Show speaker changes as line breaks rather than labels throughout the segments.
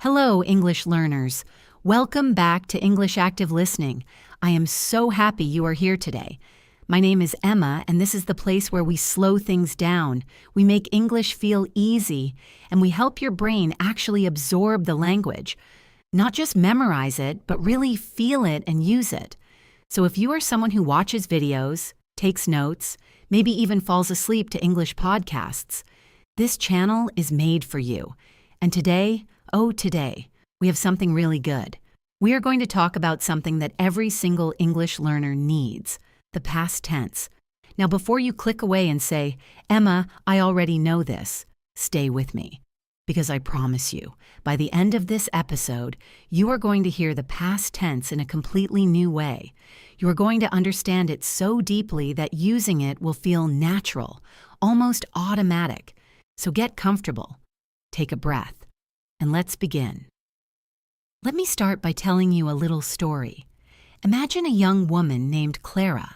Hello, English learners. Welcome back to English Active Listening. I am so happy you are here today. My name is Emma, and this is the place where we slow things down, we make English feel easy, and we help your brain actually absorb the language. Not just memorize it, but really feel it and use it. So if you are someone who watches videos, takes notes, maybe even falls asleep to English podcasts, this channel is made for you. And today, we have something really good. We are going to talk about something that every single English learner needs, the past tense. Now, before you click away and say, Emma, I already know this, stay with me. Because I promise you, by the end of this episode, you are going to hear the past tense in a completely new way. You are going to understand it so deeply that using it will feel natural, almost automatic. So get comfortable, take a breath, and let's begin. Let me start by telling you a little story. Imagine a young woman named Clara.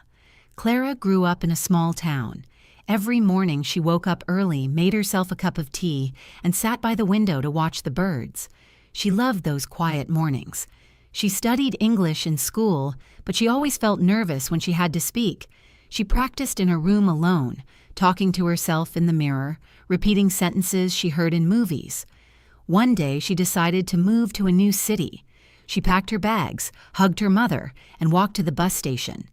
Clara grew up in a small town. Every morning she woke up early, made herself a cup of tea, and sat by the window to watch the birds. She loved those quiet mornings. She studied English in school, but she always felt nervous when she had to speak. She practiced in her room alone, talking to herself in the mirror, repeating sentences she heard in movies. One day, she decided to move to a new city. She packed her bags, hugged her mother, and walked to the bus station.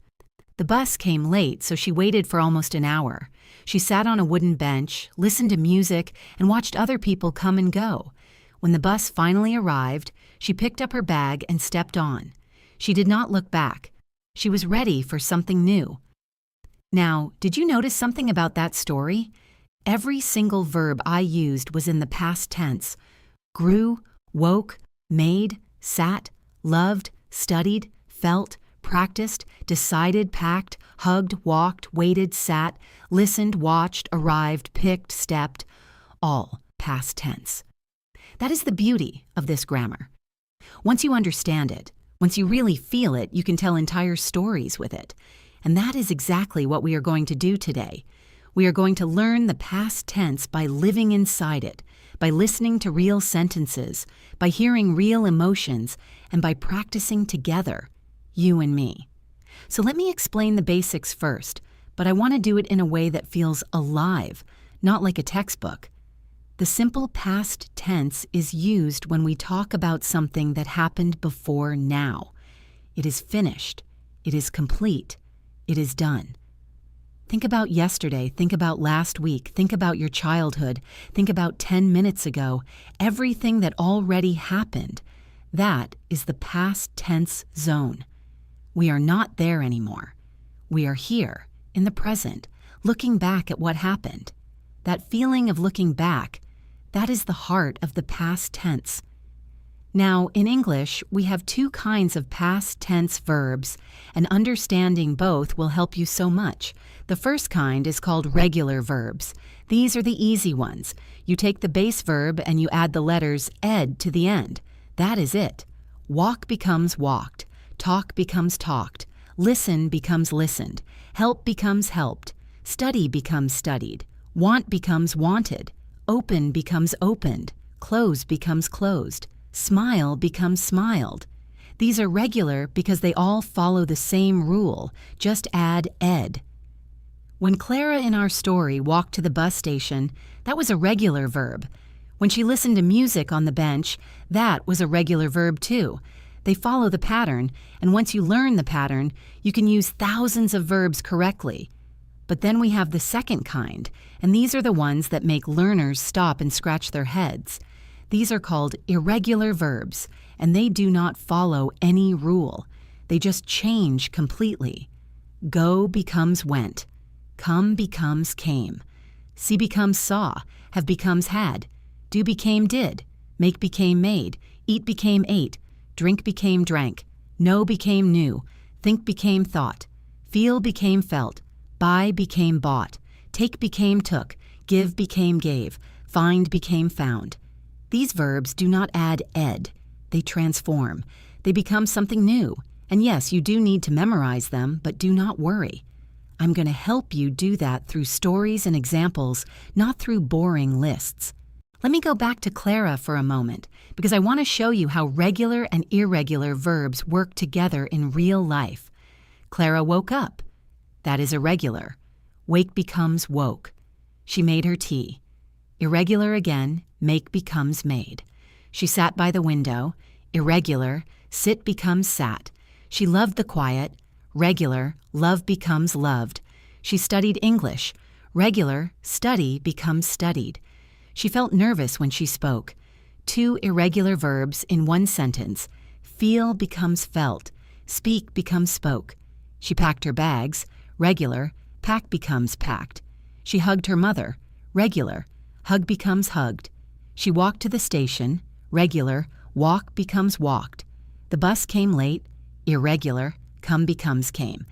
The bus came late, so she waited for almost an hour. She sat on a wooden bench, listened to music, and watched other people come and go. When the bus finally arrived, she picked up her bag and stepped on. She did not look back. She was ready for something new. Now, did you notice something about that story? Every single verb I used was in the past tense. Grew, woke, made, sat, loved, studied, felt, practiced, decided, packed, hugged, walked, waited, sat, listened, watched, arrived, picked, stepped, all past tense. That is the beauty of this grammar. Once you understand it, once you really feel it, you can tell entire stories with it. And that is exactly what we are going to do today. We are going to learn the past tense by living inside it, by listening to real sentences, by hearing real emotions, and by practicing together, you and me. So let me explain the basics first, but I want to do it in a way that feels alive, not like a textbook. The simple past tense is used when we talk about something that happened before now. It is finished. It is complete. It is done. Think about yesterday, think about last week, think about your childhood, think about 10 minutes ago, everything that already happened. That is the past tense zone. We are not there anymore. We are here, in the present, looking back at what happened. That feeling of looking back, that is the heart of the past tense. Now, in English, we have two kinds of past tense verbs, and understanding both will help you so much. The first kind is called regular verbs. These are the easy ones. You take the base verb and you add the letters ed to the end. That is it. Walk becomes walked. Talk becomes talked. Listen becomes listened. Help becomes helped. Study becomes studied. Want becomes wanted. Open becomes opened. Close becomes closed. Smile becomes smiled. These are regular because they all follow the same rule. Just add ed. When Clara in our story walked to the bus station, that was a regular verb. When she listened to music on the bench, that was a regular verb too. They follow the pattern, and once you learn the pattern, you can use thousands of verbs correctly. But then we have the second kind, and these are the ones that make learners stop and scratch their heads. These are called irregular verbs, and they do not follow any rule. They just change completely. Go becomes went. Come becomes came. See becomes saw. Have becomes had. Do became did. Make became made. Eat became ate. Drink became drank. Know became knew. Think became thought. Feel became felt. Buy became bought. Take became took. Give became gave. Find became found. These verbs do not add ed. They transform. They become something new. And yes, you do need to memorize them, but do not worry. I'm going to help you do that through stories and examples, not through boring lists. Let me go back to Clara for a moment, because I want to show you how regular and irregular verbs work together in real life. Clara woke up. That is irregular. Wake becomes woke. She made her tea. Irregular again, make becomes made. She sat by the window. Irregular, sit becomes sat. She loved the quiet. Regular, love becomes loved. She studied English. Regular, study becomes studied. She felt nervous when she spoke. Two irregular verbs in one sentence. Feel becomes felt. Speak becomes spoke. She packed her bags. Regular, pack becomes packed. She hugged her mother. Regular, hug becomes hugged. She walked to the station. Regular, walk becomes walked. The bus came late. Irregular, come becomes came.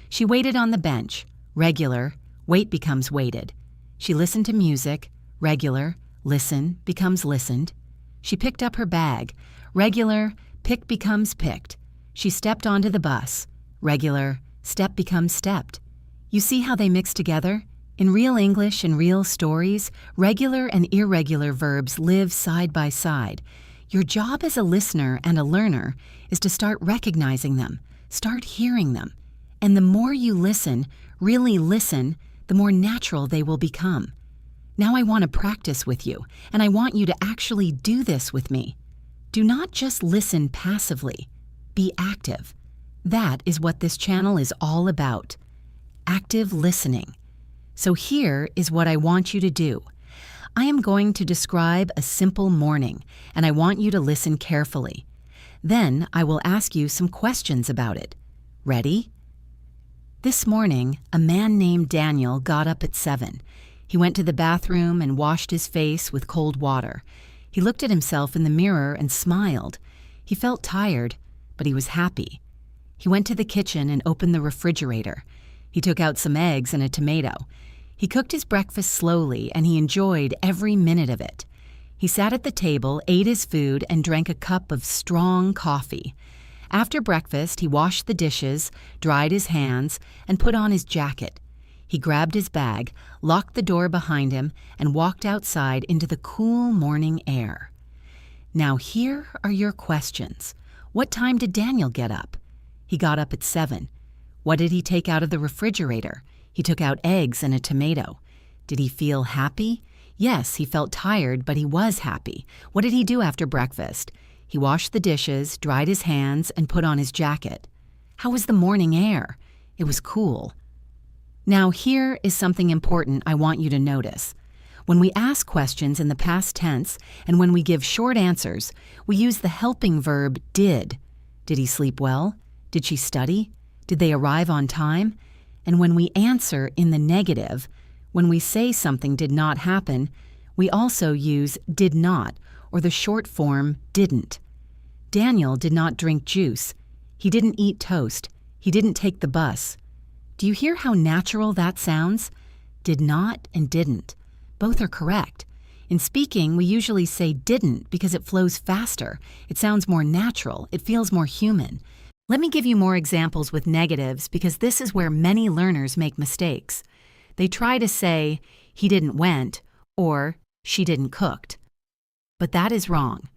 She waited on the bench. Regular, wait becomes waited. She listened to music. Regular, listen becomes listened. She picked up her bag. Regular, pick becomes picked. She stepped onto the bus. Regular, step becomes stepped. You see how they mix together? In real English and real stories, regular and irregular verbs live side by side. Your job as a listener and a learner is to start recognizing them, start hearing them. And the more you listen, really listen, the more natural they will become. Now I want to practice with you, and I want you to actually do this with me. Do not just listen passively. Be active. That is what this channel is all about. Active listening. So here is what I want you to do. I am going to describe a simple morning, and I want you to listen carefully. Then I will ask you some questions about it. Ready? This morning, a man named Daniel got up at 7. He went to the bathroom and washed his face with cold water. He looked at himself in the mirror and smiled. He felt tired, but he was happy. He went to the kitchen and opened the refrigerator. He took out some eggs and a tomato. He cooked his breakfast slowly, and he enjoyed every minute of it. He sat at the table, ate his food, and drank a cup of strong coffee. After breakfast, he washed the dishes, dried his hands, and put on his jacket. He grabbed his bag, locked the door behind him, and walked outside into the cool morning air. Now here are your questions. What time did Daniel get up? He got up at 7. What did he take out of the refrigerator? He took out eggs and a tomato. Did he feel happy? Yes, he felt tired, but he was happy. What did he do after breakfast? He washed the dishes, dried his hands, and put on his jacket. How was the morning air? It was cool. Now here is something important I want you to notice. When we ask questions in the past tense and when we give short answers, we use the helping verb did. Did he sleep well? Did she study? Did they arrive on time? And when we answer in the negative, when we say something did not happen, we also use did not, or the short form didn't. Daniel did not drink juice. He didn't eat toast. He didn't take the bus. Do you hear how natural that sounds? Did not and didn't. Both are correct. In speaking, we usually say didn't because it flows faster. It sounds more natural. It feels more human. Let me give you more examples with negatives because this is where many learners make mistakes. They try to say, he didn't went, or she didn't cooked. But that is wrong.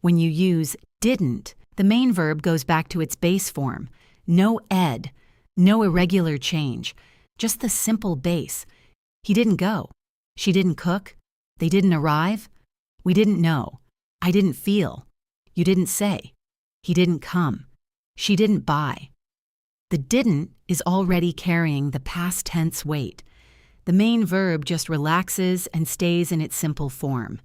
When you use didn't, the main verb goes back to its base form. No ed, no irregular change, just the simple base. He didn't go. She didn't cook. They didn't arrive. We didn't know. I didn't feel. You didn't say. He didn't come. She didn't buy. The didn't is already carrying the past tense weight. The main verb just relaxes and stays in its simple form.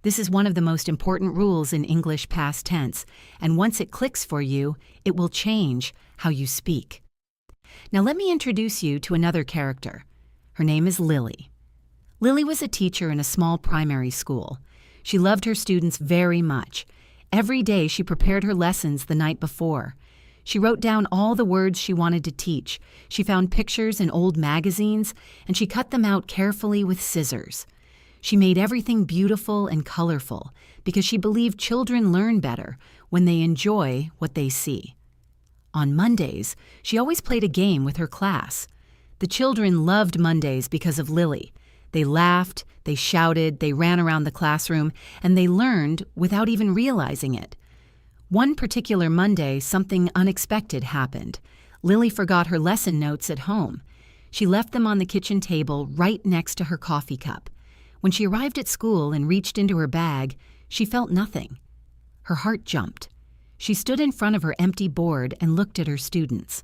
This is one of the most important rules in English past tense, and once it clicks for you, it will change how you speak. Now let me introduce you to another character. Her name is Lily. Lily was a teacher in a small primary school. She loved her students very much. Every day she prepared her lessons the night before. She wrote down all the words she wanted to teach. She found pictures in old magazines, and she cut them out carefully with scissors. She made everything beautiful and colorful because she believed children learn better when they enjoy what they see. On Mondays, she always played a game with her class. The children loved Mondays because of Lily. They laughed, they shouted, they ran around the classroom, and they learned without even realizing it. One particular Monday, something unexpected happened. Lily forgot her lesson notes at home. She left them on the kitchen table right next to her coffee cup. When she arrived at school and reached into her bag, she felt nothing. Her heart jumped. She stood in front of her empty board and looked at her students.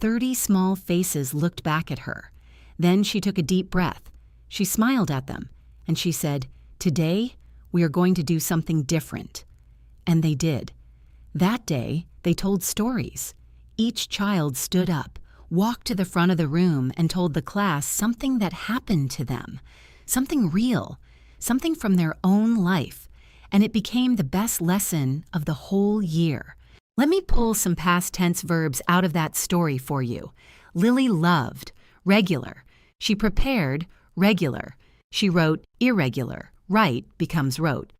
30 small faces looked back at her. Then she took a deep breath. She smiled at them, and she said, "Today, we are going to do something different." And they did. That day, they told stories. Each child stood up, walked to the front of the room, and told the class something that happened to them, something real, something from their own life, and it became the best lesson of the whole year. Let me pull some past tense verbs out of that story for you. Lily loved, regular. She prepared, regular. She wrote, irregular. Write becomes wrote.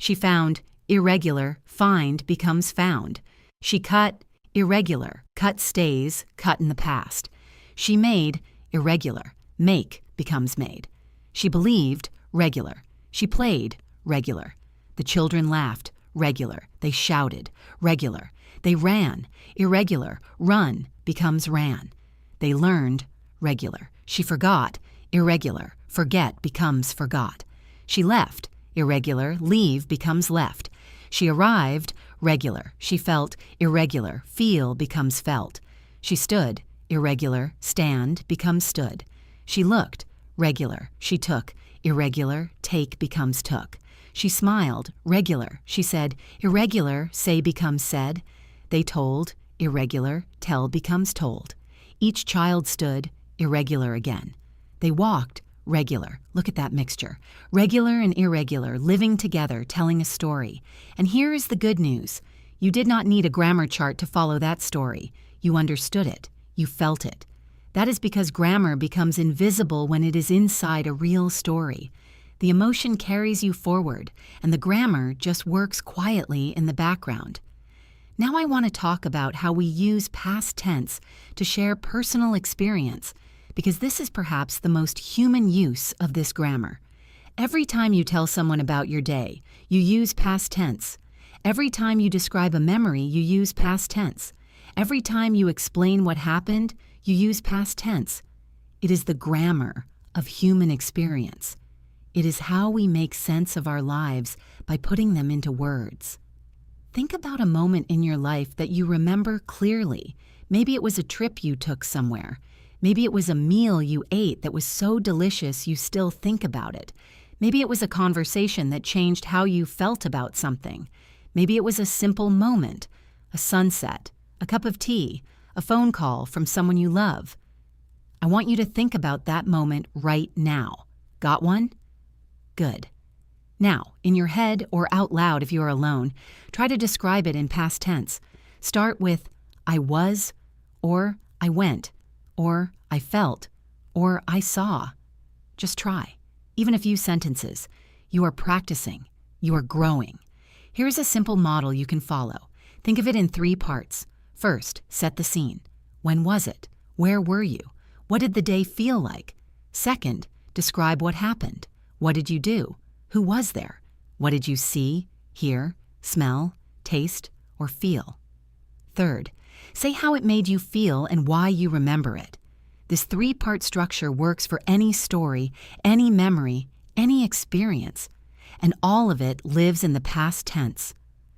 She found, irregular. Find becomes found. She cut, irregular. Cut stays, cut in the past. She made, irregular. Make becomes made. She believed, regular. She played, regular. The children laughed, regular. They shouted, regular. They ran, irregular. Run becomes ran. They learned, regular. She forgot, irregular. Forget becomes forgot. She left, irregular. Leave becomes left. She arrived, regular. She felt, irregular. Feel becomes felt. She stood, irregular. Stand becomes stood. She looked, regular. She took, irregular. Take becomes took. She smiled, regular. She said, irregular. Say becomes said. They told, irregular. Tell becomes told. Each child stood, irregular again. They walked, regular. Look at that mixture. Regular and irregular, living together, telling a story. And here is the good news. You did not need a grammar chart to follow that story. You understood it. You felt it. That is because grammar becomes invisible when it is inside a real story. The emotion carries you forward, and the grammar just works quietly in the background. Now I want to talk about how we use past tense to share personal experience, because this is perhaps the most human use of this grammar. Every time you tell someone about your day, you use past tense. Every time you describe a memory, you use past tense. Every time you explain what happened, you use past tense. It is the grammar of human experience. It is how we make sense of our lives by putting them into words. Think about a moment in your life that you remember clearly. Maybe it was a trip you took somewhere. Maybe it was a meal you ate that was so delicious you still think about it. Maybe it was a conversation that changed how you felt about something. Maybe it was a simple moment, a sunset, a cup of tea, a phone call from someone you love. I want you to think about that moment right now. Got one? Good. Now, in your head or out loud if you are alone, try to describe it in past tense. Start with I was, or I went, or I felt, or I saw. Just try. Even a few sentences. You are practicing. You are growing. Here's a simple model you can follow. Think of it in 3 parts. First, set the scene. When was it? Where were you? What did the day feel like? Second, describe what happened. What did you do? Who was there? What did you see, hear, smell, taste, or feel? Third, say how it made you feel and why you remember it. This 3-part structure works for any story, any memory, any experience, and all of it lives in the past tense.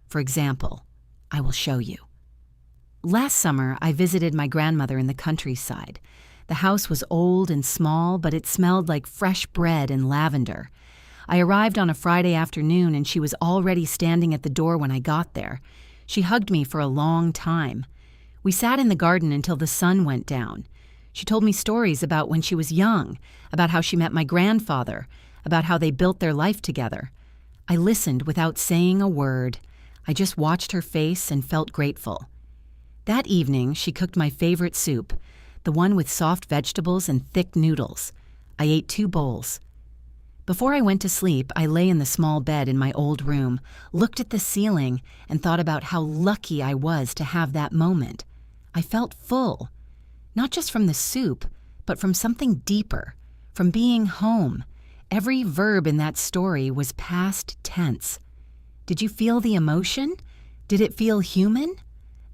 For example, I will show you. Last summer, I visited my grandmother in the countryside. The house was old and small, but it smelled like fresh bread and lavender. I arrived on a Friday afternoon and she was already standing at the door when I got there. She hugged me for a long time. We sat in the garden until the sun went down. She told me stories about when she was young, about how she met my grandfather, about how they built their life together. I listened without saying a word. I just watched her face and felt grateful. That evening, she cooked my favorite soup, the one with soft vegetables and thick noodles. I ate 2 bowls. Before I went to sleep, I lay in the small bed in my old room, looked at the ceiling, and thought about how lucky I was to have that moment. I felt full, not just from the soup, but from something deeper, from being home, every verb in that story was past tense. Did you feel the emotion? Did it feel human?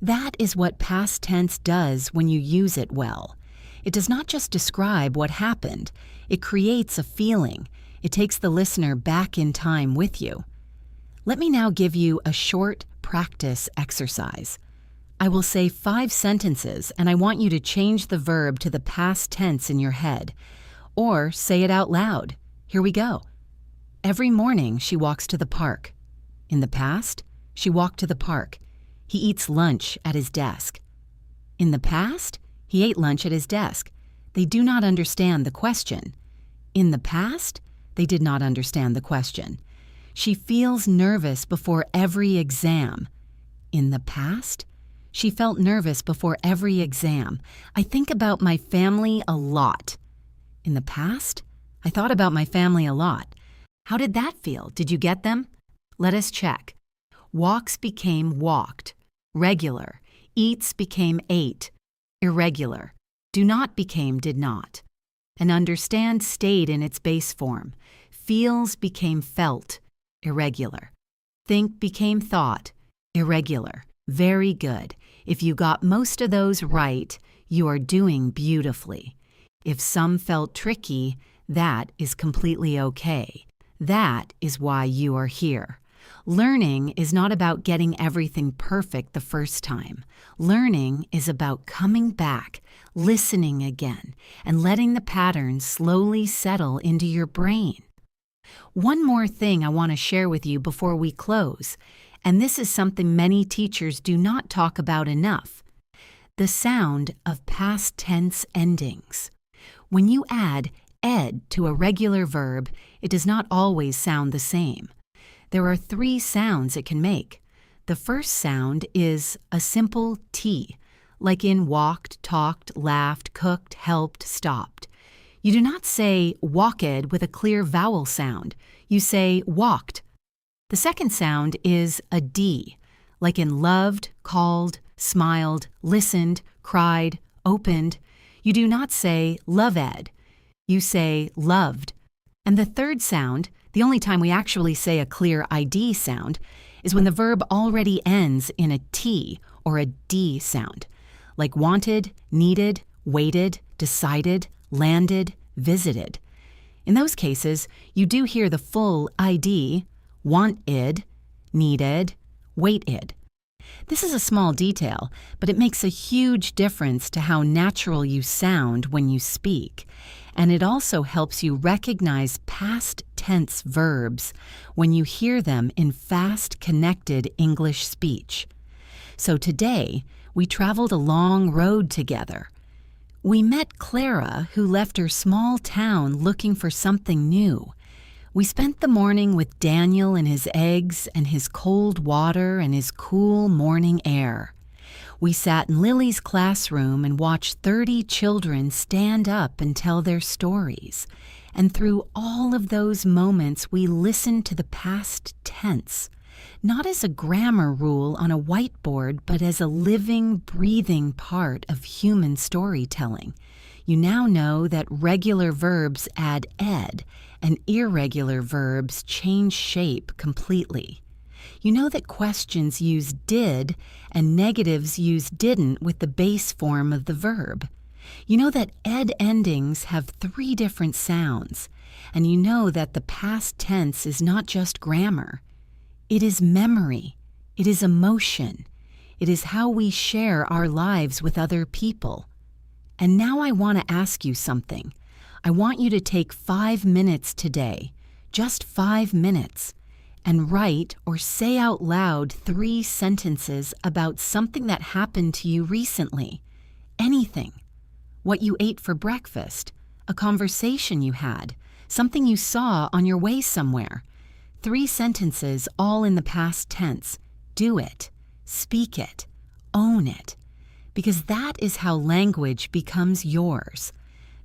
That is what past tense does when you use it well. It does not just describe what happened. It creates a feeling. It takes the listener back in time with you. Let me now give you a short practice exercise. I will say 5 sentences, and I want you to change the verb to the past tense in your head. Or say it out loud. Here we go. Every morning she walks to the park. In the past, she walked to the park. He eats lunch at his desk. In the past, he ate lunch at his desk. They do not understand the question. In the past, they did not understand the question. She feels nervous before every exam. In the past, she felt nervous before every exam. I think about my family a lot. In the past, I thought about my family a lot. How did that feel? Did you get them? Let us check. Walks became walked. Regular. Eats became ate. Irregular. Do not became did not. And understand stayed in its base form. Feels became felt. Irregular. Think became thought. Irregular. Very good. If you got most of those right, you are doing beautifully. If some felt tricky, that is completely okay. That is why you are here. Learning is not about getting everything perfect the first time. Learning is about coming back, listening again, and letting the patterns slowly settle into your brain. One more thing I want to share with you before we close, and this is something many teachers do not talk about enough: the sound of past tense endings. When you add ed to a regular verb, it does not always sound the same. There are 3 sounds it can make. The first sound is a simple T, like in walked, talked, laughed, cooked, helped, stopped. You do not say walked with a clear vowel sound. You say walked. The second sound is a D, like in loved, called, smiled, listened, cried, opened. You do not say loved. You say loved. And the third sound, the only time we actually say a clear ID sound, is when the verb already ends in a T or a D sound, like wanted, needed, waited, decided, landed, visited. In those cases, you do hear the full ID, wanted, needed, waited. This is a small detail, but it makes a huge difference to how natural you sound when you speak. And it also helps you recognize past tense verbs when you hear them in fast, connected English speech. So today, we traveled a long road together. We met Clara, who left her small town looking for something new. We spent the morning with Daniel and his eggs and his cold water and his cool morning air. We sat in Lily's classroom and watched 30 children stand up and tell their stories. And through all of those moments, we listened to the past tense, not as a grammar rule on a whiteboard, but as a living, breathing part of human storytelling. You now know that regular verbs add ed, and irregular verbs change shape completely. You know that questions use did and negatives use didn't with the base form of the verb. You know that ed endings have 3 different sounds, and you know that the past tense is not just grammar. It is memory. It is emotion. It is how we share our lives with other people. And now I want to ask you something. I want you to take 5 minutes today, just 5 minutes, and write or say out loud 3 sentences about something that happened to you recently. Anything. What you ate for breakfast, a conversation you had, something you saw on your way somewhere. 3 sentences all in the past tense. Do it. Speak it. Own it. Because that is how language becomes yours.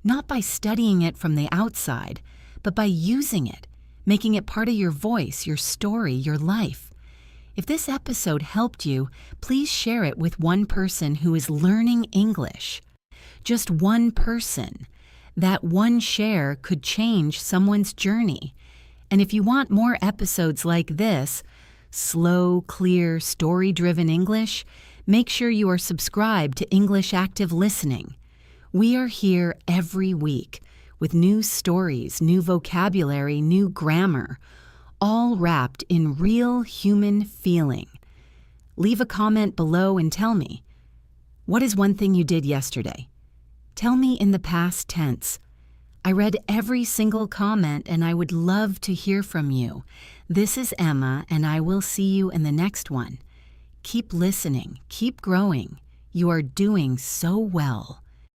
Not by studying it from the outside, but by using it, making it part of your voice, your story, your life. If this episode helped you, please share it with one person who is learning English. Just one person. That one share could change someone's journey. And if you want more episodes like this, slow, clear, story-driven English, make sure you are subscribed to English Active Listening. We are here every week with new stories, new vocabulary, new grammar, all wrapped in real human feeling. Leave a comment below and tell me, what is one thing you did yesterday? Tell me in the past tense. I read every single comment and I would love to hear from you. This is Emma and I will see you in the next one. Keep listening, keep growing. You are doing so well.